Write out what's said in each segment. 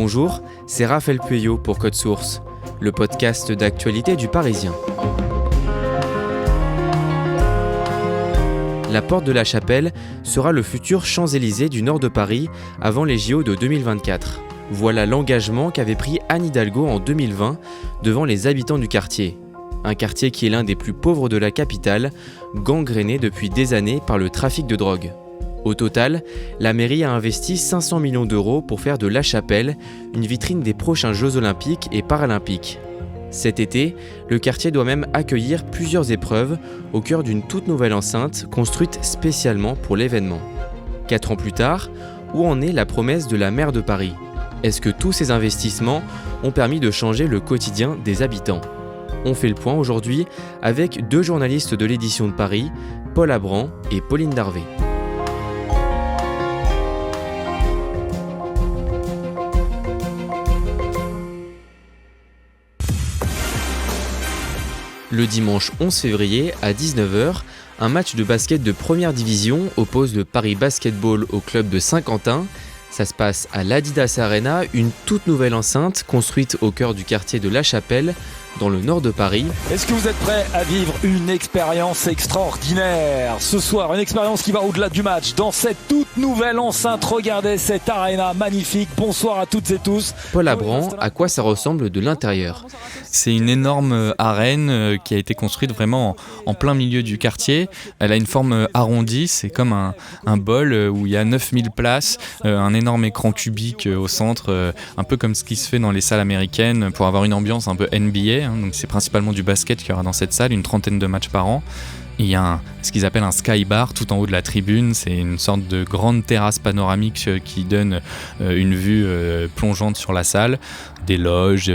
Bonjour, c'est Raphaël Pueyo pour Code Source, le podcast d'actualité du Parisien. La porte de la Chapelle sera le futur Champs-Élysées du nord de Paris avant les JO de 2024. Voilà l'engagement qu'avait pris Anne Hidalgo en 2020 devant les habitants du quartier. Un quartier qui est l'un des plus pauvres de la capitale, gangréné depuis des années par le trafic de drogue. Au total, la mairie a investi 500 millions d'euros pour faire de la Chapelle une vitrine des prochains Jeux Olympiques et Paralympiques. Cet été, le quartier doit même accueillir plusieurs épreuves au cœur d'une toute nouvelle enceinte construite spécialement pour l'événement. 4 ans plus tard, où en est la promesse de la maire de Paris ? Est-ce que tous ces investissements ont permis de changer le quotidien des habitants ? On fait le point aujourd'hui avec 2 journalistes de l'édition de Paris, Paul Abran et Pauline Darvé. Le dimanche 11 février à 19h, un match de basket de première division oppose le Paris Basketball au club de Saint-Quentin. Ça se passe à l'Adidas Arena, une toute nouvelle enceinte construite au cœur du quartier de La Chapelle, dans le nord de Paris. Est-ce que vous êtes prêts à vivre une expérience extraordinaire ? Ce soir, une expérience qui va au-delà du match. Dans cette toute nouvelle enceinte, regardez cette arena magnifique. Bonsoir à toutes et tous. Paul Abran, à quoi ça ressemble de l'intérieur ? C'est une énorme arène qui a été construite vraiment en plein milieu du quartier. Elle a une forme arrondie, c'est comme un bol où il y a 9000 places, un énorme écran cubique au centre, un peu comme ce qui se fait dans les salles américaines pour avoir une ambiance un peu NBA. Donc c'est principalement du basket qu'il y aura dans cette salle, une trentaine de matchs par an. Il y a ce qu'ils appellent un sky bar tout en haut de la tribune, c'est une sorte de grande terrasse panoramique qui donne une vue plongeante sur la salle, des loges,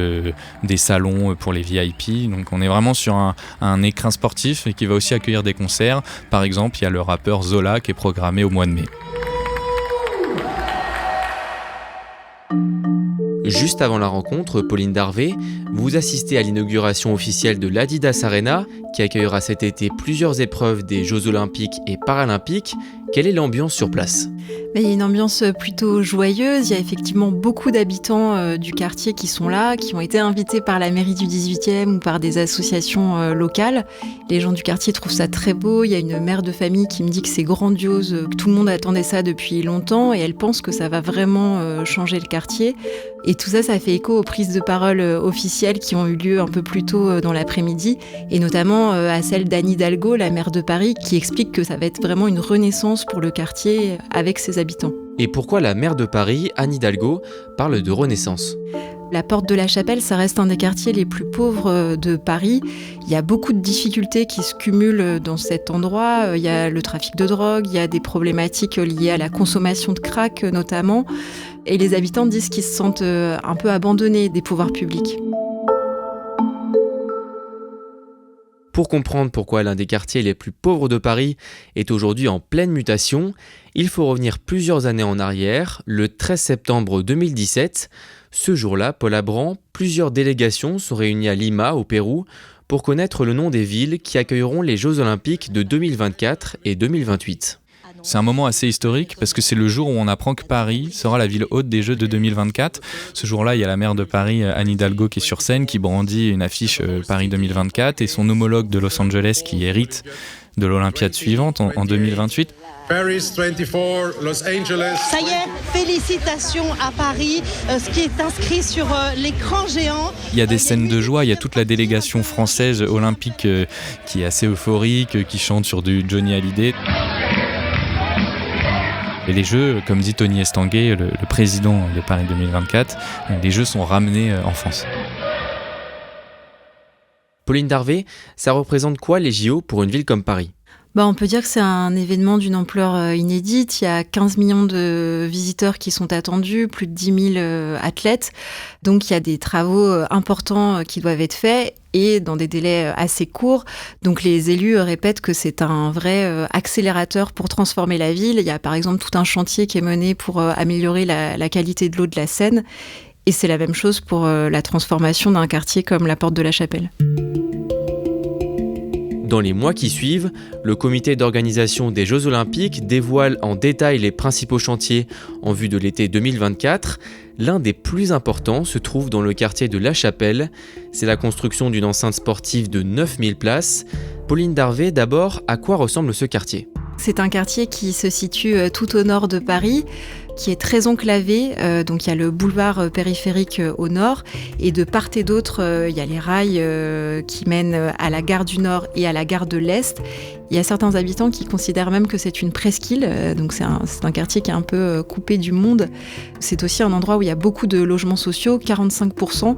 des salons pour les VIP. Donc on est vraiment sur un écrin sportif et qui va aussi accueillir des concerts. Par exemple, il y a le rappeur Zola qui est programmé au mois de mai. Juste avant la rencontre, Pauline Darvé, vous assistez à l'inauguration officielle de l'Adidas Arena, qui accueillera cet été plusieurs épreuves des Jeux Olympiques et Paralympiques. Quelle est l'ambiance sur place ? Il y a une ambiance plutôt joyeuse, il y a effectivement beaucoup d'habitants du quartier qui sont là, qui ont été invités par la mairie du 18e ou par des associations locales. Les gens du quartier trouvent ça très beau, il y a une mère de famille qui me dit que c'est grandiose, que tout le monde attendait ça depuis longtemps et elle pense que ça va vraiment changer le quartier. Et tout ça, ça fait écho aux prises de parole officielles qui ont eu lieu un peu plus tôt dans l'après-midi et notamment à celle d'Anne Hidalgo, la maire de Paris, qui explique que ça va être vraiment une renaissance pour le quartier avec ses habitants. Et pourquoi la maire de Paris, Anne Hidalgo, parle de renaissance ? La porte de la Chapelle, ça reste un des quartiers les plus pauvres de Paris. Il y a beaucoup de difficultés qui se cumulent dans cet endroit. Il y a le trafic de drogue, il y a des problématiques liées à la consommation de crack notamment. Et les habitants disent qu'ils se sentent un peu abandonnés des pouvoirs publics. Pour comprendre pourquoi l'un des quartiers les plus pauvres de Paris est aujourd'hui en pleine mutation, il faut revenir plusieurs années en arrière, le 13 septembre 2017. Ce jour-là, Paul Abran, plusieurs délégations sont réunies à Lima, au Pérou, pour connaître le nom des villes qui accueilleront les Jeux Olympiques de 2024 et 2028. C'est un moment assez historique parce que c'est le jour où on apprend que Paris sera la ville hôte des Jeux de 2024. Ce jour-là, il y a la maire de Paris, Anne Hidalgo, qui est sur scène, qui brandit une affiche Paris 2024 et son homologue de Los Angeles qui hérite de l'Olympiade suivante en 2028. Paris 24, Los Angeles. Ça y est, félicitations à Paris, ce qui est inscrit sur l'écran géant. Il y a des scènes de joie, il y a toute la délégation française olympique qui est assez euphorique, qui chante sur du Johnny Hallyday. Et les Jeux, comme dit Tony Estanguet, le président de Paris 2024, les Jeux sont ramenés en France. Pauline Darvé, ça représente quoi les JO pour une ville comme Paris ? On peut dire que c'est un événement d'une ampleur inédite. Il y a 15 millions de visiteurs qui sont attendus, plus de 10 000 athlètes. Donc il y a des travaux importants qui doivent être faits et dans des délais assez courts. Donc les élus répètent que c'est un vrai accélérateur pour transformer la ville. Il y a par exemple tout un chantier qui est mené pour améliorer la qualité de l'eau de la Seine. Et c'est la même chose pour la transformation d'un quartier comme la Porte de la Chapelle. Dans les mois qui suivent, le comité d'organisation des Jeux Olympiques dévoile en détail les principaux chantiers en vue de l'été 2024. L'un des plus importants se trouve dans le quartier de La Chapelle. C'est la construction d'une enceinte sportive de 9000 places. Pauline Darvé, d'abord, à quoi ressemble ce quartier ? C'est un quartier qui se situe tout au nord de Paris, qui est très enclavé. Donc il y a le boulevard périphérique au nord et de part et d'autre, il y a les rails qui mènent à la gare du Nord et à la gare de l'Est. Il y a certains habitants qui considèrent même que c'est une presqu'île, donc c'est un quartier qui est un peu coupé du monde. C'est aussi un endroit où il y a beaucoup de logements sociaux, 45%,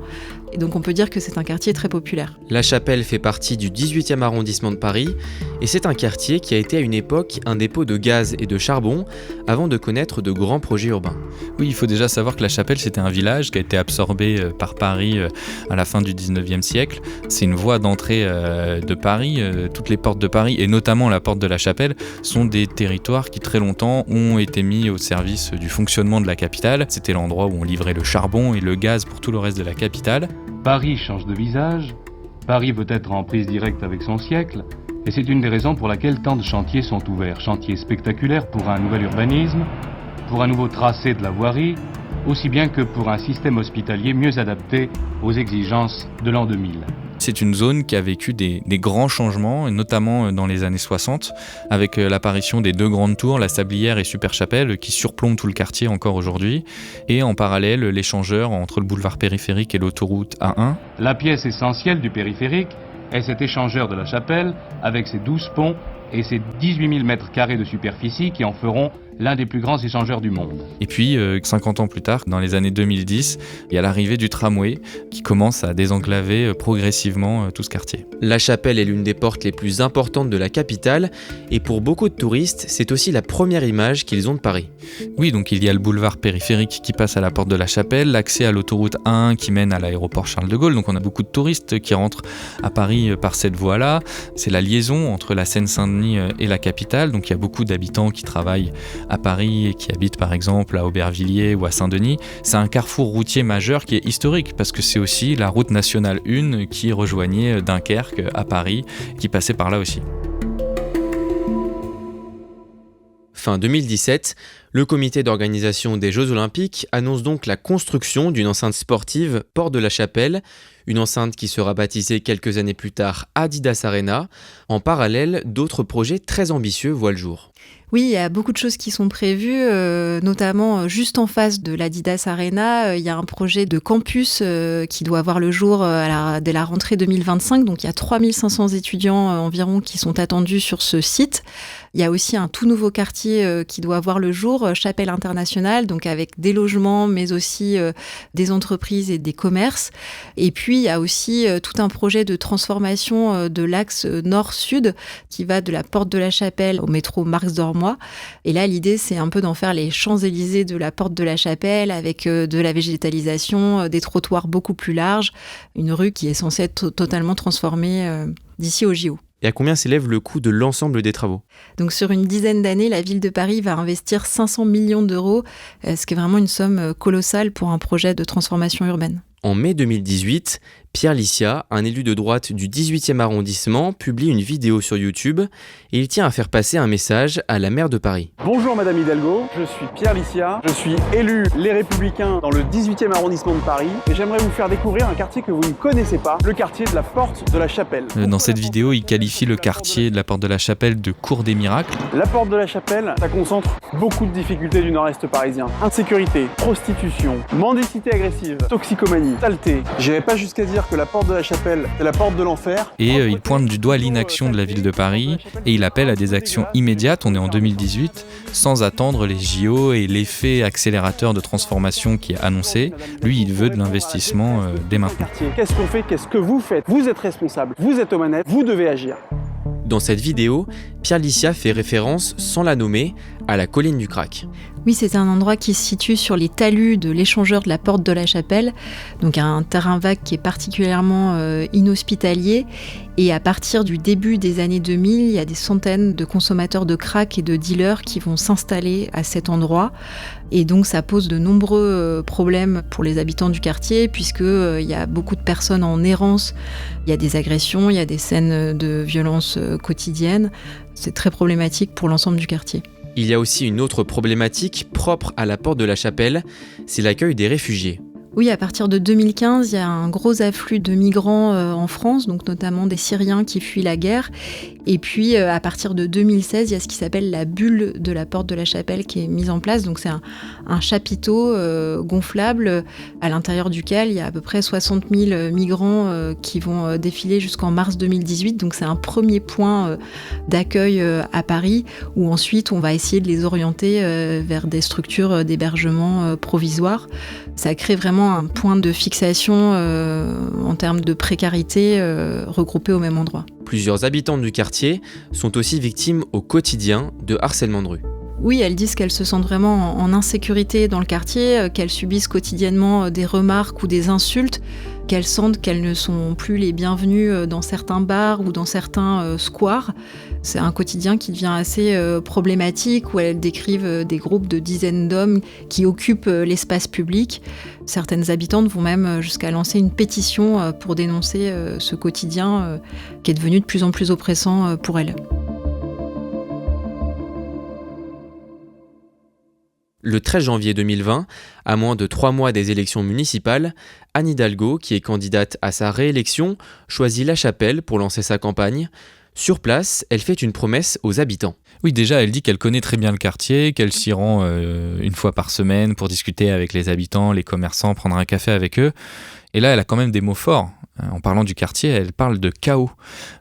et donc on peut dire que c'est un quartier très populaire. La Chapelle fait partie du 18e arrondissement de Paris, et c'est un quartier qui a été à une époque un dépôt de gaz et de charbon, avant de connaître de grands projets urbains. Oui, il faut déjà savoir que La Chapelle, c'était un village qui a été absorbé par Paris à la fin du 19e siècle. C'est une voie d'entrée de Paris, toutes les portes de Paris, et notamment la porte de La Chapelle, sont des territoires qui très longtemps ont été mis au service du fonctionnement de la capitale. C'était l'endroit où on livrait le charbon et le gaz pour tout le reste de la capitale. Paris change de visage, Paris veut être en prise directe avec son siècle, et c'est une des raisons pour laquelle tant de chantiers sont ouverts. Chantiers spectaculaires pour un nouvel urbanisme, pour un nouveau tracé de la voirie, aussi bien que pour un système hospitalier mieux adapté aux exigences de l'an 2000. C'est une zone qui a vécu des grands changements, notamment dans les années 60, avec l'apparition des deux grandes tours, la Sablière et Super Chapelle, qui surplombent tout le quartier encore aujourd'hui, et en parallèle l'échangeur entre le boulevard périphérique et l'autoroute A1. La pièce essentielle du périphérique est cet échangeur de la Chapelle, avec ses 12 ponts et ses 18 000 mètres carrés de superficie qui en feront l'un des plus grands échangeurs du monde. Et puis, 50 ans plus tard, dans les années 2010, il y a l'arrivée du tramway qui commence à désenclaver progressivement tout ce quartier. La Chapelle est l'une des portes les plus importantes de la capitale, et pour beaucoup de touristes, c'est aussi la première image qu'ils ont de Paris. Oui, donc il y a le boulevard périphérique qui passe à la porte de la Chapelle, l'accès à l'autoroute A1 qui mène à l'aéroport Charles de Gaulle, donc on a beaucoup de touristes qui rentrent à Paris par cette voie-là. C'est la liaison entre la Seine-Saint-Denis et la capitale, donc il y a beaucoup d'habitants qui travaillent à Paris et qui habitent par exemple à Aubervilliers ou à Saint-Denis. C'est un carrefour routier majeur qui est historique parce que c'est aussi la route nationale 1 qui rejoignait Dunkerque à Paris, qui passait par là aussi. Fin 2017, le comité d'organisation des Jeux Olympiques annonce donc la construction d'une enceinte sportive Porte de la Chapelle, une enceinte qui sera baptisée quelques années plus tard Adidas Arena. En parallèle, d'autres projets très ambitieux voient le jour. Oui, il y a beaucoup de choses qui sont prévues, notamment juste en face de l'Adidas Arena, il y a un projet de campus qui doit voir le jour dès la rentrée 2025. Donc il y a 3500 étudiants environ qui sont attendus sur ce site. Il y a aussi un tout nouveau quartier qui doit voir le jour, Chapelle Internationale, donc avec des logements, mais aussi des entreprises et des commerces. Et puis il y a aussi tout un projet de transformation de l'axe nord-sud qui va de la Porte de la Chapelle au métro Marx-Dormois. Et là, l'idée, c'est un peu d'en faire les Champs-Élysées de la Porte de la Chapelle avec de la végétalisation, des trottoirs beaucoup plus larges, une rue qui est censée être totalement transformée d'ici au JO. Et à combien s'élève le coût de l'ensemble des travaux ? Donc sur une dizaine d'années, la ville de Paris va investir 500 millions d'euros, ce qui est vraiment une somme colossale pour un projet de transformation urbaine. En mai 2018, Pierre Lissia, un élu de droite du 18e arrondissement, publie une vidéo sur YouTube et il tient à faire passer un message à la maire de Paris. Bonjour Madame Hidalgo, je suis Pierre Lissia, je suis élu Les Républicains dans le 18e arrondissement de Paris et j'aimerais vous faire découvrir un quartier que vous ne connaissez pas, le quartier de la Porte de la Chapelle. Dans cette vidéo, il qualifie le quartier de la Porte de la Chapelle de cour des miracles. La Porte de la Chapelle, ça concentre beaucoup de difficultés du nord-est parisien. Insécurité, prostitution, mendicité agressive, toxicomanie, saleté. J'irai pas jusqu'à dire que la Porte de la Chapelle, c'est la porte de l'enfer. Et il pointe du doigt l'inaction de la ville de Paris et il appelle à des actions immédiates, on est en 2018, sans attendre les JO et l'effet accélérateur de transformation qui est annoncé. Lui, il veut de l'investissement dès maintenant. Qu'est-ce qu'on fait ? Qu'est-ce que vous faites ? Vous êtes responsable, vous êtes aux manettes, vous devez agir. Dans cette vidéo, Pierre Lissia fait référence, sans la nommer, à la colline du Crac. Oui, c'est un endroit qui se situe sur les talus de l'échangeur de la Porte de la Chapelle, donc un terrain vague qui est particulièrement inhospitalier. Et à partir du début des années 2000, il y a des centaines de consommateurs de crack et de dealers qui vont s'installer à cet endroit. Et donc ça pose de nombreux problèmes pour les habitants du quartier, puisqu'il y a beaucoup de personnes en errance, il y a des agressions, il y a des scènes de violence quotidiennes. C'est très problématique pour l'ensemble du quartier. Il y a aussi une autre problématique propre à la Porte de la Chapelle, c'est l'accueil des réfugiés. Oui, à partir de 2015, il y a un gros afflux de migrants en France, donc notamment des Syriens qui fuient la guerre. Et puis, à partir de 2016, il y a ce qui s'appelle la bulle de la Porte de la Chapelle qui est mise en place. Donc, c'est un chapiteau gonflable à l'intérieur duquel il y a à peu près 60 000 migrants qui vont défiler jusqu'en mars 2018. Donc, c'est un premier point d'accueil à Paris où ensuite, on va essayer de les orienter vers des structures d'hébergement provisoires. Ça crée vraiment un point de fixation en termes de précarité regroupés au même endroit. Plusieurs habitants du quartier sont aussi victimes au quotidien de harcèlement de rue. Oui, elles disent qu'elles se sentent vraiment en insécurité dans le quartier, qu'elles subissent quotidiennement des remarques ou des insultes, qu'elles sentent qu'elles ne sont plus les bienvenues dans certains bars ou dans certains squares. C'est un quotidien qui devient assez problématique, où elles décrivent des groupes de dizaines d'hommes qui occupent l'espace public. Certaines habitantes vont même jusqu'à lancer une pétition pour dénoncer ce quotidien qui est devenu de plus en plus oppressant pour elles. Le 13 janvier 2020, à moins de 3 mois des élections municipales, Anne Hidalgo, qui est candidate à sa réélection, choisit La Chapelle pour lancer sa campagne. Sur place, elle fait une promesse aux habitants. Oui, déjà, elle dit qu'elle connaît très bien le quartier, qu'elle s'y rend une fois par semaine pour discuter avec les habitants, les commerçants, prendre un café avec eux. Et là, elle a quand même des mots forts. En parlant du quartier, elle parle de chaos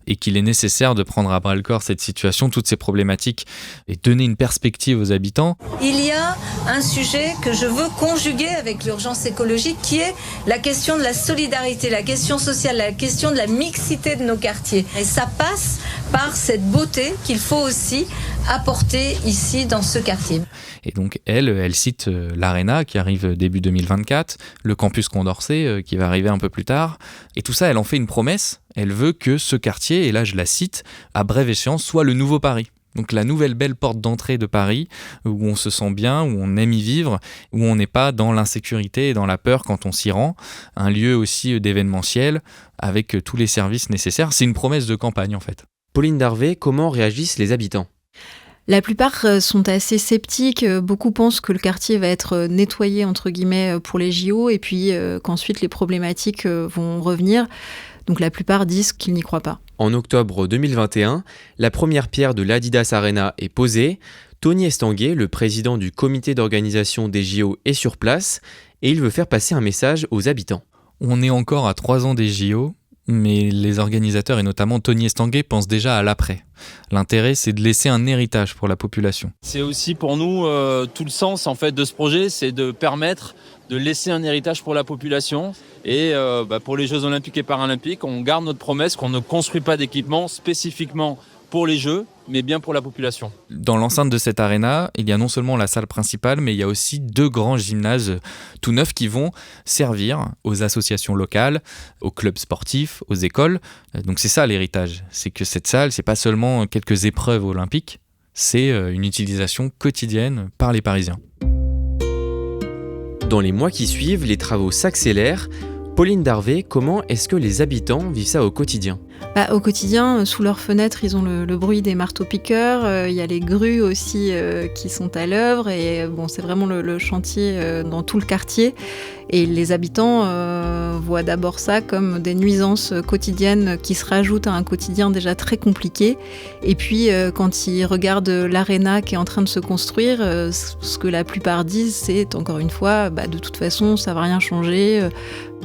et qu'il est nécessaire de prendre à bras-le-corps cette situation, toutes ces problématiques et donner une perspective aux habitants. Il y a un sujet que je veux conjuguer avec l'urgence écologique qui est la question de la solidarité, la question sociale, la question de la mixité de nos quartiers. Et ça passe par cette beauté qu'il faut aussi apporter ici dans ce quartier. Et donc elle cite l'Arena qui arrive début 2024, le campus Condorcet qui va arriver un peu plus tard. Et tout ça, elle en fait une promesse. Elle veut que ce quartier, et là je la cite, à brève échéance, soit le nouveau Paris. Donc la nouvelle belle porte d'entrée de Paris, où on se sent bien, où on aime y vivre, où on n'est pas dans l'insécurité et dans la peur quand on s'y rend. Un lieu aussi d'événementiel, avec tous les services nécessaires. C'est une promesse de campagne en fait. Pauline Darvé, comment réagissent les habitants ? La plupart sont assez sceptiques. Beaucoup pensent que le quartier va être nettoyé, entre guillemets, pour les JO, et puis qu'ensuite les problématiques vont revenir. Donc la plupart disent qu'ils n'y croient pas. En octobre 2021, la première pierre de l'Adidas Arena est posée. Tony Estanguet, le président du comité d'organisation des JO, est sur place et il veut faire passer un message aux habitants. On est encore à 3 ans des JO, mais les organisateurs et notamment Tony Estanguet pensent déjà à l'après. L'intérêt, c'est de laisser un héritage pour la population. C'est aussi pour nous tout le sens en fait de ce projet, c'est de permettre de laisser un héritage pour la population. Et pour les Jeux Olympiques et Paralympiques, on garde notre promesse qu'on ne construit pas d'équipement spécifiquement pour les Jeux, mais bien pour la population. Dans l'enceinte de cette arena, il y a non seulement la salle principale, mais il y a aussi 2 grands gymnases tout neufs qui vont servir aux associations locales, aux clubs sportifs, aux écoles. Donc c'est ça l'héritage, c'est que cette salle, c'est pas seulement quelques épreuves olympiques, c'est une utilisation quotidienne par les Parisiens. Dans les mois qui suivent, les travaux s'accélèrent. Pauline Darvé, comment est-ce que les habitants vivent ça au quotidien ? Au quotidien, sous leurs fenêtres, ils ont le bruit des marteaux-piqueurs. Il y a les grues aussi qui sont à l'œuvre. Et c'est vraiment le chantier dans tout le quartier. Et les habitants voient d'abord ça comme des nuisances quotidiennes qui se rajoutent à un quotidien déjà très compliqué. Et puis, quand ils regardent l'aréna qui est en train de se construire, ce que la plupart disent, c'est encore une fois, de toute façon, ça ne va rien changer.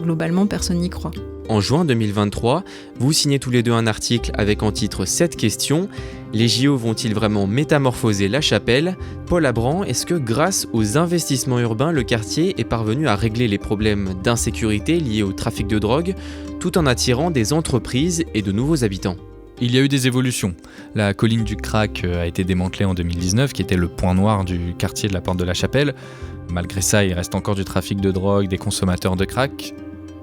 Globalement, personne n'y croit. En juin 2023, vous signez tous les deux un article avec en titre cette question. Les JO vont-ils vraiment métamorphoser La Chapelle ? Paul Abran, est-ce que grâce aux investissements urbains, le quartier est parvenu à régler les problèmes d'insécurité liés au trafic de drogue, tout en attirant des entreprises et de nouveaux habitants ? Il y a eu des évolutions. La colline du Crac a été démantelée en 2019, qui était le point noir du quartier de la Porte de la Chapelle. Malgré ça, il reste encore du trafic de drogue, des consommateurs de crack.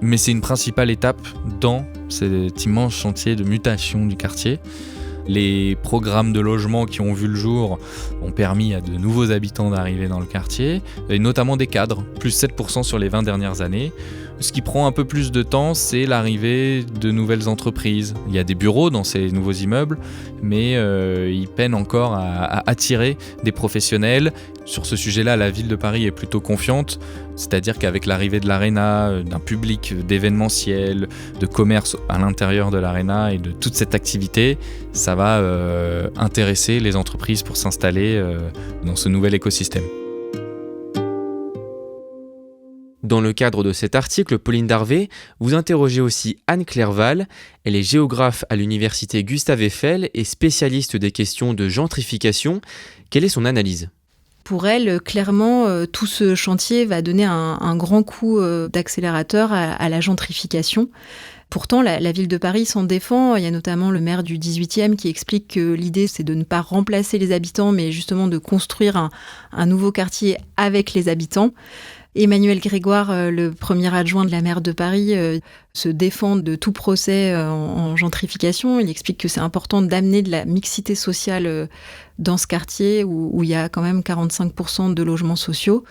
Mais c'est une principale étape dans cet immense chantier de mutation du quartier. Les programmes de logement qui ont vu le jour ont permis à de nouveaux habitants d'arriver dans le quartier, et notamment des cadres, plus 7% sur les 20 dernières années. Ce qui prend un peu plus de temps, c'est l'arrivée de nouvelles entreprises. Il y a des bureaux dans ces nouveaux immeubles, mais ils peinent encore à attirer des professionnels. Sur ce sujet-là, la ville de Paris est plutôt confiante, c'est-à-dire qu'avec l'arrivée de l'Arena, d'un public d'événementiel, de commerce à l'intérieur de l'Arena et de toute cette activité, ça va intéresser les entreprises pour s'installer dans ce nouvel écosystème. Dans le cadre de cet article, Pauline Darvé, vous interrogez aussi Anne Clerval. Elle est géographe à l'université Gustave Eiffel et spécialiste des questions de gentrification. Quelle est son analyse ? Pour elle, clairement, tout ce chantier va donner un grand coup d'accélérateur à la gentrification. Pourtant, la ville de Paris s'en défend. Il y a notamment le maire du 18e qui explique que l'idée, c'est de ne pas remplacer les habitants, mais justement de construire un nouveau quartier avec les habitants. Emmanuel Grégoire, le premier adjoint de la maire de Paris, se défend de tout procès en gentrification. Il explique que c'est important d'amener de la mixité sociale dans ce quartier où il y a quand même 45% de logements sociaux.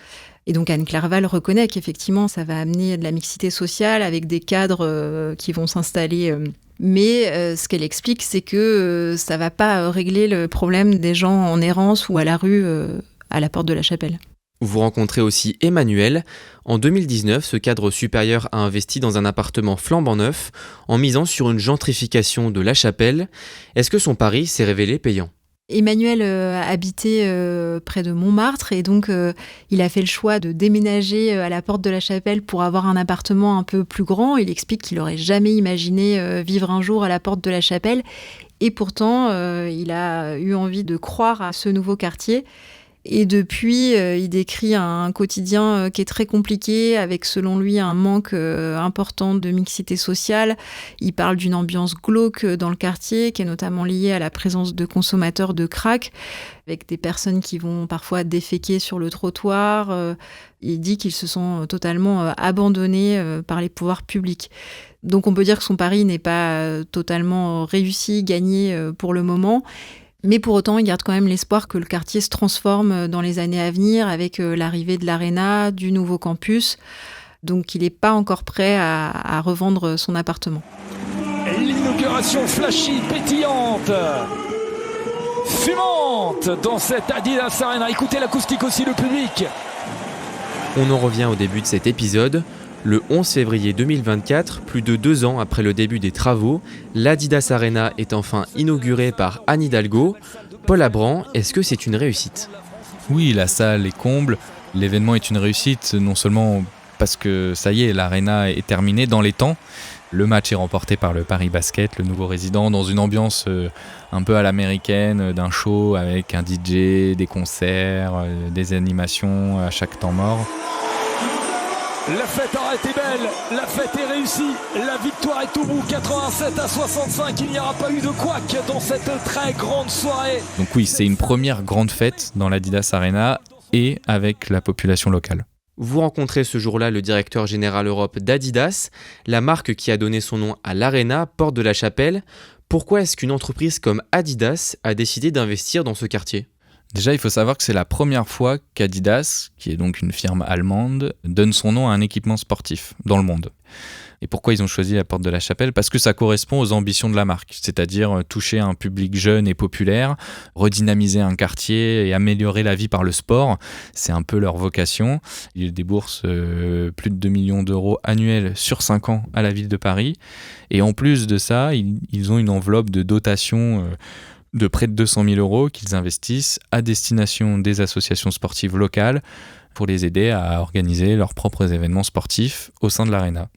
Et donc Anne Clerval reconnaît qu'effectivement, ça va amener de la mixité sociale avec des cadres qui vont s'installer. Mais ce qu'elle explique, c'est que ça ne va pas régler le problème des gens en errance ou à la rue à la Porte de la Chapelle. Vous rencontrez aussi Emmanuel. En 2019, ce cadre supérieur a investi dans un appartement flambant neuf en misant sur une gentrification de La Chapelle. Est-ce que son pari s'est révélé payant ? Emmanuel habitait près de Montmartre et donc il a fait le choix de déménager à la Porte de la Chapelle pour avoir un appartement un peu plus grand. Il explique qu'il n'aurait jamais imaginé vivre un jour à la Porte de la Chapelle et pourtant il a eu envie de croire à ce nouveau quartier. Et depuis, il décrit un quotidien qui est très compliqué, avec selon lui un manque important de mixité sociale. Il parle d'une ambiance glauque dans le quartier, qui est notamment liée à la présence de consommateurs de crack, avec des personnes qui vont parfois déféquer sur le trottoir. Il dit qu'ils se sont totalement abandonnés par les pouvoirs publics. Donc on peut dire que son pari n'est pas totalement réussi, gagné pour le moment. Mais pour autant, il garde quand même l'espoir que le quartier se transforme dans les années à venir avec l'arrivée de l'Arena, du nouveau campus. Donc il n'est pas encore prêt à revendre son appartement. Et l'inauguration flashy, pétillante, fumante dans cette Adidas Arena. Écoutez l'acoustique aussi, le public. On en revient au début de cet épisode. Le 11 février 2024, plus de 2 ans après le début des travaux, l'Adidas Arena est enfin inaugurée par Anne Hidalgo. Paul Abran, est-ce que c'est une réussite ? Oui, la salle est comble. L'événement est une réussite, non seulement parce que ça y est, l'Arena est terminée dans les temps. Le match est remporté par le Paris Basket, le nouveau résident, dans une ambiance un peu à l'américaine, d'un show avec un DJ, des concerts, des animations à chaque temps mort. La fête aura été belle, la fête est réussie, la victoire est au bout, 87-65, il n'y aura pas eu de couac dans cette très grande soirée. Donc oui, c'est une première grande fête dans l'Adidas Arena et avec la population locale. Vous rencontrez ce jour-là le directeur général Europe d'Adidas, la marque qui a donné son nom à l'Arena, Porte de la Chapelle. Pourquoi est-ce qu'une entreprise comme Adidas a décidé d'investir dans ce quartier ? Déjà, il faut savoir que c'est la première fois qu'Adidas, qui est donc une firme allemande, donne son nom à un équipement sportif dans le monde. Et pourquoi ils ont choisi la Porte de la Chapelle ? Parce que ça correspond aux ambitions de la marque, c'est-à-dire toucher un public jeune et populaire, redynamiser un quartier et améliorer la vie par le sport. C'est un peu leur vocation. Ils déboursent plus de 2 millions d'euros annuels sur 5 ans à la ville de Paris. Et en plus de ça, ils ont une enveloppe de dotation de près de 200 000 euros qu'ils investissent à destination des associations sportives locales pour les aider à organiser leurs propres événements sportifs au sein de l'Arena.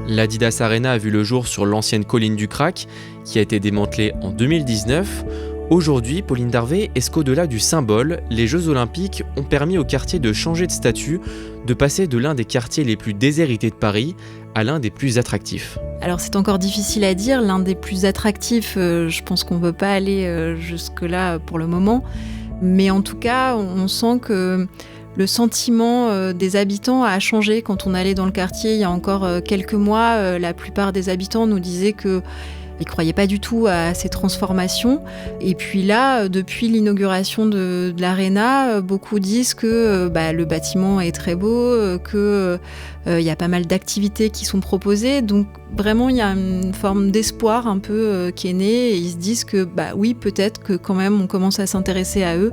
L'Adidas Arena a vu le jour sur l'ancienne colline du Crac, qui a été démantelée en 2019. Aujourd'hui, Pauline Darvé, est-ce qu'au-delà du symbole, les Jeux Olympiques ont permis au quartier de changer de statut, de passer de l'un des quartiers les plus déshérités de Paris à l'un des plus attractifs ? Alors c'est encore difficile à dire, l'un des plus attractifs, je pense qu'on ne peut pas aller jusque-là pour le moment, mais en tout cas on sent que le sentiment des habitants a changé. Quand on allait dans le quartier il y a encore quelques mois, la plupart des habitants nous disaient qu'ils ne croyaient pas du tout à ces transformations. Et puis là, depuis l'inauguration de l'Arena, beaucoup disent que le bâtiment est très beau, qu'il y a pas mal d'activités qui sont proposées. Donc vraiment, il y a une forme d'espoir un peu qui est née. Et ils se disent que oui, peut-être que quand même on commence à s'intéresser à eux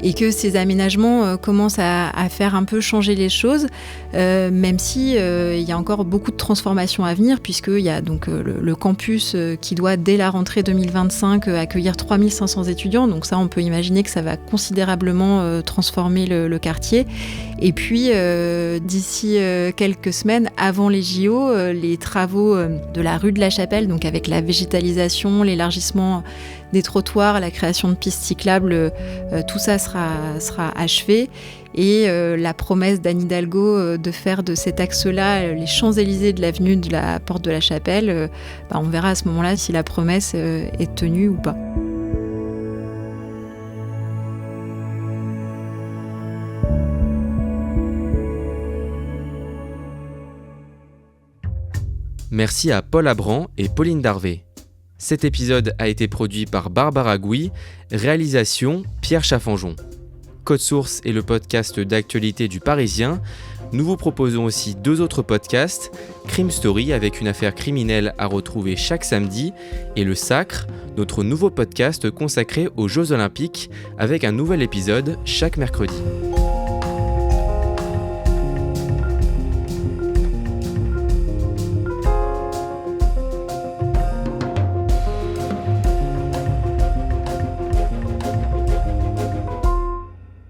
et que ces aménagements commencent à faire un peu changer les choses, même si il y a encore beaucoup de transformations à venir, puisqu'il y a donc le campus qui doit, dès la rentrée 2025, accueillir 3500 étudiants. Donc ça, on peut imaginer que ça va considérablement transformer le quartier. Et puis, d'ici quelques semaines, avant les JO, les travaux de la rue de la Chapelle, donc avec la végétalisation, l'élargissement des trottoirs, la création de pistes cyclables, tout ça sera achevé. Et la promesse d'Anne Hidalgo de faire de cet axe-là les Champs-Élysées de l'avenue de la Porte de la Chapelle, on verra à ce moment-là si la promesse est tenue ou pas. Merci à Paul Abran et Pauline Darvé. Cet épisode a été produit par Barbara Gouy, réalisation Pierre Chaffanjon. Code Source est le podcast d'actualité du Parisien. Nous vous proposons aussi 2 autres podcasts, Crime Story avec une affaire criminelle à retrouver chaque samedi et Le Sacre, notre nouveau podcast consacré aux Jeux Olympiques avec un nouvel épisode chaque mercredi.